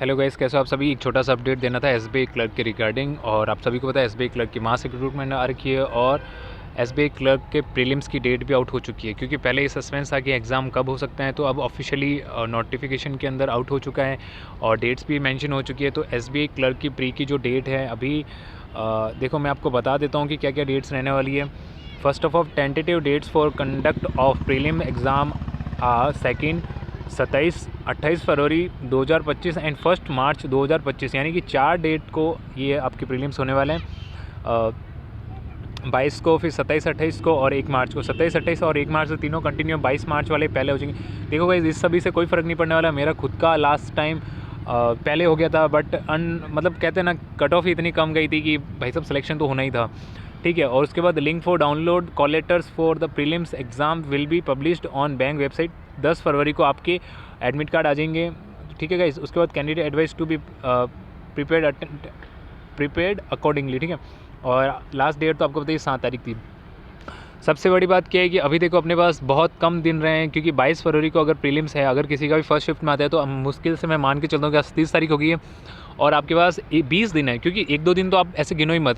Hello guys, कैसे हो आप सभी। एक छोटा सा अपडेट देना था एसबीआई क्लर्क के रिगार्डिंग। और आप सभी को पता है एसबीआई क्लर्क की मास रिक्रूटमेंट आ रखी है और एसबीआई क्लर्क के प्रीलिम्स की डेट भी आउट हो चुकी है, क्योंकि पहले ये सस्पेंस था कि एग्ज़ाम कब हो सकते हैं, तो अब ऑफिशियली नोटिफिकेशन के अंदर आउट हो चुका है और डेट्स भी मेंशन हो चुकी है। तो एसबीआई क्लर्क की प्री की जो डेट है अभी देखो मैं आपको बता देता हूँ कि क्या क्या डेट्स रहने वाली है। First of all, tentative dates for conduct of prelim exam second 28 फरवरी 2025 एंड 1 मार्च 2025, यानी कि 4 डेट को ये आपके प्रीलिम्स होने वाले हैं। 22 को, फिर 27-28 को और 1 मार्च को। 27-28 और 1 मार्च से तीनों कंटिन्यू, 22 मार्च वाले पहले हो जाएंगे। देखो गाइस, इस सभी से कोई फ़र्क नहीं पड़ने वाला। मेरा खुद का लास्ट टाइम पहले हो गया था, बट मतलब कहते हैं ना, कट ऑफ ही इतनी कम गई थी कि भाई सब सिलेक्शन तो होना ही था, ठीक है। और उसके बाद link for download call letters for the prelims exam will be published on bank website. 10 फरवरी को आपके एडमिट कार्ड आ जाएंगे, ठीक है गाइस। उसके बाद candidate advise to be prepared accordingly, ठीक है। और लास्ट डेट तो आपको बताइए 7 तारीख थी। सबसे बड़ी बात क्या है कि अभी देखो अपने पास बहुत कम दिन रहे हैं, क्योंकि 22 फरवरी को अगर प्रीलिम्स है, अगर किसी का भी फर्स्ट शिफ्ट में आता है तो मुश्किल से मैं मान के चलता हूँ कि 30 तारीख हो गई है और आपके पास 20 दिन है, क्योंकि 1-2 दिन तो आप ऐसे गिनो ही मत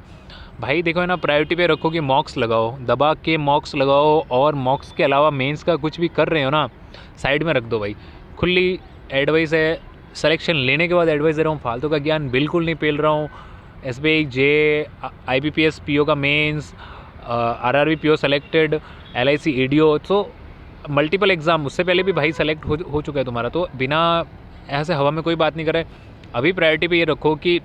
भाई। देखो है ना, प्रायोरिटी पे रखो कि मॉक्स लगाओ, दबा के मॉक्स लगाओ। और मॉक्स के अलावा मेंस का कुछ भी कर रहे हो ना, साइड में रख दो भाई। खुली एडवाइस है, सिलेक्शन लेने के बाद एडवाइस दे रहा हूँ, फालतू का ज्ञान बिल्कुल नहीं पेल रहा हूँ। एसबीआई जे, आईबीपीएस पीओ का mains, RRB PO selected, LIC EDO, तो मल्टीपल एग्ज़ाम उससे पहले भी भाई सेलेक्ट हो चुका है तुम्हारा। तो बिना ऐसे हवा में कोई बात नहीं करे। अभी प्रायोरिटी पे ये रखो कि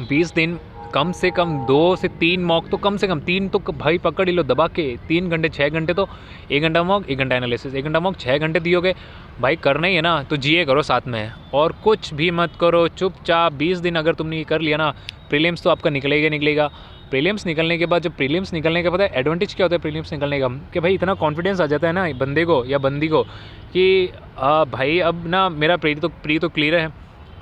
20 दिन, कम से कम 2 से 3 मॉक, तो कम से कम 3 तो भाई पकड़ ही लो दबा के। 3 घंटे 6 घंटे, तो 1 घंटा मॉक 1 घंटा एनालिसिस, 1 घंटा मॉक 6 घंटे दियोगे भाई। करना ही है ना, तो जीए करो साथ में और कुछ भी मत करो, चुपचाप 20 दिन अगर तुमने ये कर लिया ना, प्रीलिम्स तो आपका निकलेगा। प्रीलिम्स निकलने के बाद, जब प्रीलिम्स निकलने के बाद एडवांटेज क्या होता है प्रीलिम्स निकलने का, कि भाई इतना कॉन्फिडेंस आ जाता है ना बंदे को या बंदी को कि भाई अब ना मेरा प्री तो क्लियर है।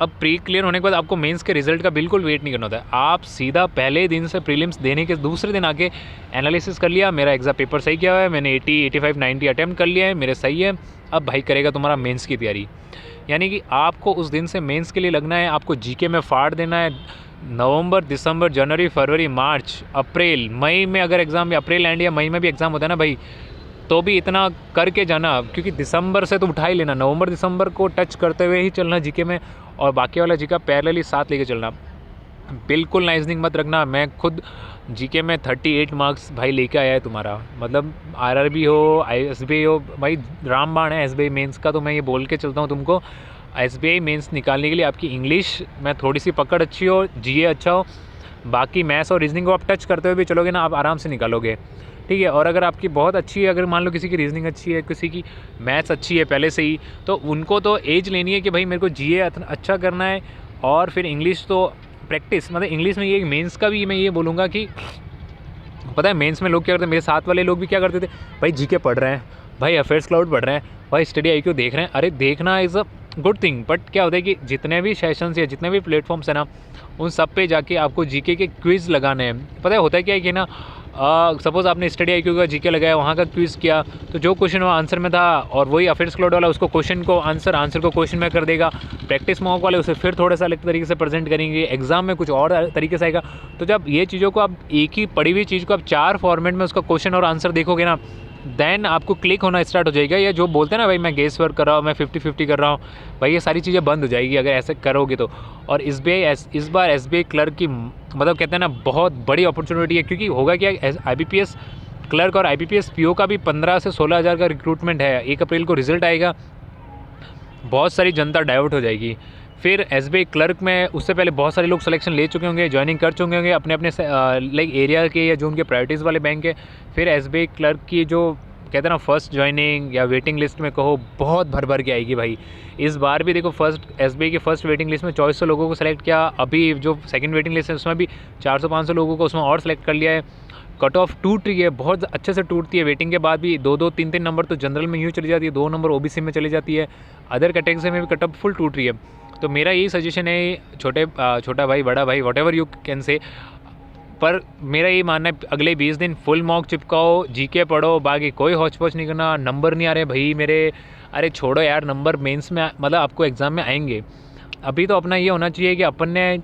अब प्री क्लियर होने के बाद आपको मेंस के रिजल्ट का बिल्कुल वेट नहीं करना होता है। आप सीधा पहले दिन से प्रीलिम्स देने के दूसरे दिन आके एनालिसिस कर लिया, मेरा एग्ज़ाम पेपर सही किया हुआ है, मैंने 80, 85, 90 अटैम्प्ट कर लिया है, मेरे सही है। अब भाई करेगा तुम्हारा मेंस की तैयारी, यानी कि आपको उस दिन से मेंस के लिए लगना है। आपको जीके में फाड़ देना है। नवंबर, दिसंबर, जनवरी, फरवरी, मार्च, अप्रैल, मई में अगर एग्ज़ाम, या अप्रैल एंड या मई में भी एग्ज़ाम होता है ना भाई, तो भी इतना करके जाना, क्योंकि दिसंबर से तो उठा ही लेना, नवंबर दिसंबर को टच करते हुए ही चलना जीके में, और बाकी वाला जीके पैरेलली साथ लेके चलना। बिल्कुल नाइजनिंग मत रखना। मैं खुद जीके में 38 मार्क्स भाई लेके आया है तुम्हारा, मतलब आरआरबी हो, एसबीआई हो, भाई रामबाण है एसबीआई मेंस का। तो मैं ये बोल के चलता हूँ तुमको, एसबीआई मेंस निकालने के लिए आपकी इंग्लिश में थोड़ी सी पकड़ अच्छी हो, जीए अच्छा हो, बाकी मैथ्स और रीजनिंग को आप टच करते हुए भी चलोगे ना, आप आराम से निकालोगे, ठीक है। और अगर आपकी बहुत अच्छी है, अगर मान लो किसी की रीजनिंग अच्छी है, किसी की मैथ्स अच्छी है पहले से ही, तो उनको तो एज लेनी है कि भाई मेरे को जीए अच्छा करना है। और फिर इंग्लिश तो प्रैक्टिस, मतलब इंग्लिश में ये मेंस का भी मैं ये बोलूँगा कि पता है मेंस में लोग क्या करते हैं, मेरे साथ वाले लोग भी क्या करते थे, भाई जीके पढ़ रहे हैं, भाई अफेयर्स क्लाउड पढ़ रहे हैं, भाई स्टडी आईक्यू देख रहे हैं। अरे देखना is a good thing, but क्या होता है कि जितने भी सेशंस या जितने भी प्लेटफॉर्म्स हैं ना, उन सब पे जाके आपको जीके के क्विज़ लगाने हैं। पता है होता है क्या है कि ना, सपोज़ आपने स्टडी आईक्यू का जीके लगाया, वहाँ का क्विज़ किया, तो जो क्वेश्चन वो आंसर में था, और वही अफेयर्स क्लाउड वाला उसको क्वेश्चन को आंसर को क्वेश्चन में कर देगा। प्रैक्टिस मॉक वाले उसे फिर थोड़ा सा अलग तरीके से प्रेजेंट करेंगे, एग्जाम में कुछ और तरीके से आएगा। तो जब ये चीज़ों को आप, एक ही पढ़ी हुई चीज़ को आप 4 फॉर्मेट में उसका क्वेश्चन और आंसर देखोगे ना, देन आपको क्लिक होना स्टार्ट हो जाएगा। या जो बोलते हैं ना भाई मैं गेस वर्क कर रहा हूँ, मैं 50-50 कर रहा हूँ, भाई ये सारी चीज़ें बंद हो जाएगी अगर ऐसे करोगे तो। और इस बार एसबीआई क्लर्क की, मतलब कहते हैं ना, बहुत बड़ी अपॉर्चुनिटी है, क्योंकि होगा क्या, आईबीपीएस क्लर्क और आईबीपीएस पीओ का भी 15 से 16 हज़ार का रिक्रूटमेंट है। 1 अप्रैल को रिजल्ट आएगा, बहुत सारी जनता डाइवर्ट हो जाएगी। फिर एसबीआई क्लर्क में उससे पहले बहुत सारे लोग सिलेक्शन ले चुके होंगे, ज्वाइनिंग कर चुके होंगे अपने अपने लाइक एरिया के, या जो उनके प्रायोरिटीज़ वाले बैंक है। फिर एसबीआई क्लर्क की जो कहते हैं ना फर्स्ट ज्वाइनिंग या वेटिंग लिस्ट में कहो, बहुत भर के आएगी भाई। इस बार भी देखो फर्स्ट एसबीआई की फर्स्ट वेटिंग लिस्ट में 2400 लोगों को सेलेक्ट किया। अभी जो सेकंड वेटिंग लिस्ट है उसमें भी 400-500 लोगों को उसमें और सेलेक्ट कर लिया है। कट ऑफ टूट रही है, बहुत अच्छे से टूटती है। वेटिंग के बाद भी 2-2, 3-3 नंबर तो जनरल में यूँ चली जाती है, 2 नंबर ओबीसी में चली जाती है, अदर कैटेगरी में भी कट ऑफ फुल टूट रही है। तो मेरा यही सजेशन है, छोटा भाई, बड़ा भाई, what ever you can say, पर मेरा ये मानना है अगले 20 दिन फुल मॉक चिपकाओ, जीके पढ़ो, बाकी कोई हौच पौच नहीं करना। नंबर नहीं आ रहे भाई मेरे, अरे छोड़ो यार, नंबर मेंस में मतलब आपको एग्ज़ाम में आएंगे, अभी तो अपना ये होना चाहिए कि अपन ने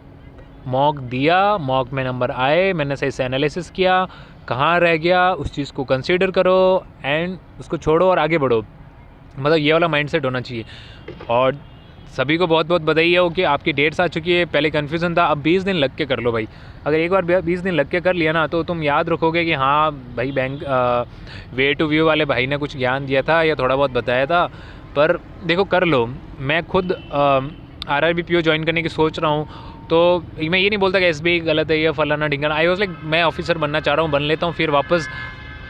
मॉक दिया, मॉक में नंबर आए, मैंने सही से एनालिसिस किया, कहाँ रह गया उस चीज़ को कंसीडर करो एंड उसको छोड़ो और आगे बढ़ो। मतलब ये वाला माइंडसेट होना चाहिए। और सभी को बहुत बहुत बधाई हो कि आपकी डेट्स आ चुकी है। पहले कन्फ्यूज़न था, अब 20 दिन लग के कर लो भाई। अगर एक बार 20 दिन लग के कर लिया ना तो तुम याद रखोगे कि हाँ भाई बैंक वे टू व्यू वाले भाई ने कुछ ज्ञान दिया था या थोड़ा बहुत बताया था। पर देखो कर लो। मैं खुद RRBPO ज्वाइन करने की सोच रहा हूँ, तो मैं ये नहीं बोलता कि SBI गलत है या फलाना ढिंगाना। आई वॉज लाइक मैं ऑफिसर बनना चाह रहा हूँ, बन लेता हूँ, फिर वापस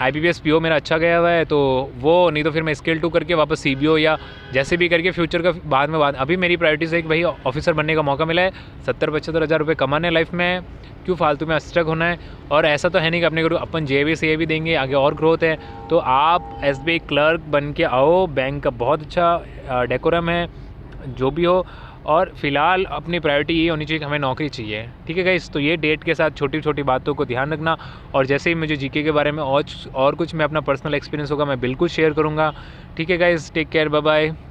IBPS PO मेरा अच्छा गया हुआ है तो वो, नहीं तो फिर मैं स्किल 2 करके वापस CBO या जैसे भी करके फ्यूचर का बाद में अभी मेरी प्रायोरिटीज़ है कि भाई ऑफिसर बनने का मौका मिला है, 70-75 हज़ार रुपये कमाने लाइफ में, क्यों फालतू में स्ट्रक होना है। और ऐसा तो है नहीं कि अपने को अपन JAV CA भी देंगे, आगे और ग्रोथ है। तो आप SBI क्लर्क बन के आओ, बैंक का बहुत अच्छा डेकोरम है जो भी हो। और फिलहाल अपनी प्रायोरिटी ये होनी चाहिए कि हमें नौकरी चाहिए। ठीक है गाइस, तो ये डेट के साथ छोटी छोटी बातों को ध्यान रखना। और जैसे ही मुझे GK के बारे में और कुछ मैं अपना पर्सनल एक्सपीरियंस होगा मैं बिल्कुल शेयर करूँगा। ठीक है guys, take care, bye bye.